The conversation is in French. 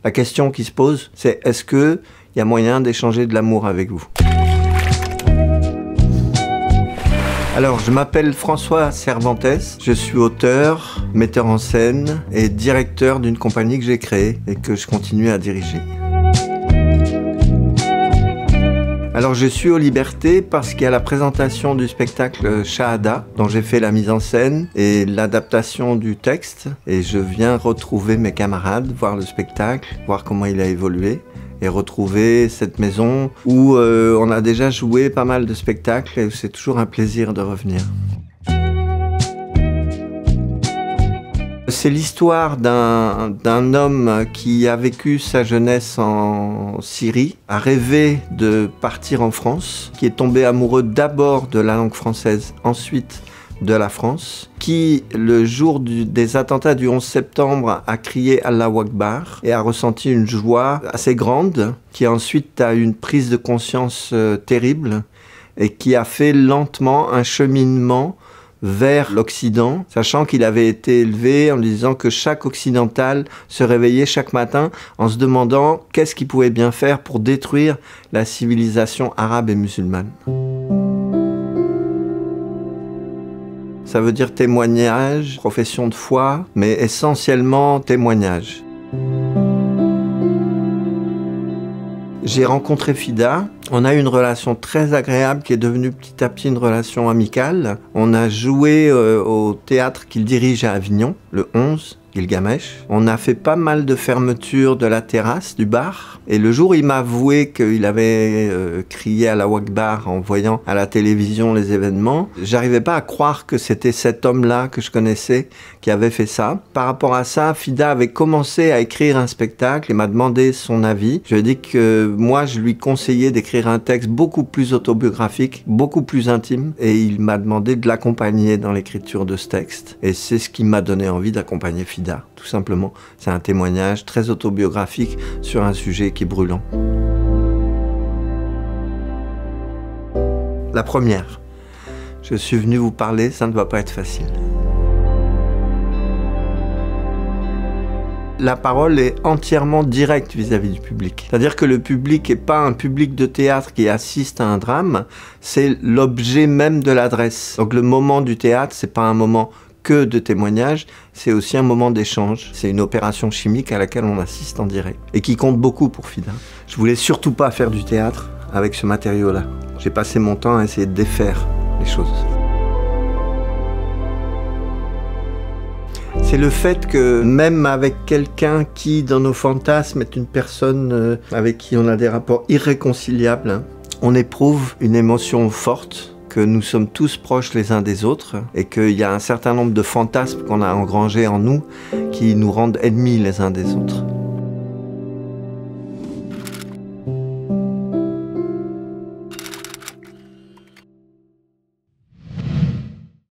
La question qui se pose, c'est est-ce qu'il y a moyen d'échanger de l'amour avec vous? Alors, je m'appelle François Cervantes, je suis auteur, metteur en scène et directeur d'une compagnie que j'ai créée et que je continue à diriger. Alors, je suis aux Libertés parce qu'il y a la présentation du spectacle Shahada, dont j'ai fait la mise en scène et l'adaptation du texte. Et je viens retrouver mes camarades, voir le spectacle, voir comment il a évolué. Et retrouver cette maison où on a déjà joué pas mal de spectacles et c'est toujours un plaisir de revenir. C'est l'histoire d'un homme qui a vécu sa jeunesse en Syrie, a rêvé de partir en France, qui est tombé amoureux d'abord de la langue française, ensuite de la France, qui, le jour des attentats du 11 septembre, a crié Allahu Akbar et a ressenti une joie assez grande, qui ensuite a eu une prise de conscience terrible et qui a fait lentement un cheminement vers l'Occident, sachant qu'il avait été élevé en disant que chaque occidental se réveillait chaque matin en se demandant qu'est-ce qu'il pouvait bien faire pour détruire la civilisation arabe et musulmane. Ça veut dire témoignage, profession de foi, mais essentiellement témoignage. J'ai rencontré Fida, on a eu une relation très agréable qui est devenue petit à petit une relation amicale. On a joué au théâtre qu'il dirige à Avignon, le 11, Gilgamesh. On a fait pas mal de fermetures de la terrasse, du bar. Et le jour où il m'a avoué qu'il avait crié Allahu Akbar en voyant à la télévision les événements, j'arrivais pas à croire que c'était cet homme-là que je connaissais qui avait fait ça. Par rapport à ça, Fida avait commencé à écrire un spectacle et m'a demandé son avis. Je lui ai dit que moi, je lui conseillais d'écrire un texte beaucoup plus autobiographique, beaucoup plus intime. Et il m'a demandé de l'accompagner dans l'écriture de ce texte. Et c'est ce qui m'a donné envie d'accompagner Fida, tout simplement. C'est un témoignage très autobiographique sur un sujet qui est brûlant. La première, je suis venu vous parler, ça ne va pas être facile. La parole est entièrement directe vis-à-vis du public. C'est-à-dire que le public n'est pas un public de théâtre qui assiste à un drame, c'est l'objet même de l'adresse. Donc le moment du théâtre, c'est pas un moment que de témoignage, c'est aussi un moment d'échange. C'est une opération chimique à laquelle on assiste en direct et qui compte beaucoup pour Fida. Je voulais surtout pas faire du théâtre avec ce matériau-là. J'ai passé mon temps à essayer de défaire les choses. C'est le fait que même avec quelqu'un qui, dans nos fantasmes, est une personne avec qui on a des rapports irréconciliables, on éprouve une émotion forte, que nous sommes tous proches les uns des autres et qu'il y a un certain nombre de fantasmes qu'on a engrangés en nous qui nous rendent ennemis les uns des autres.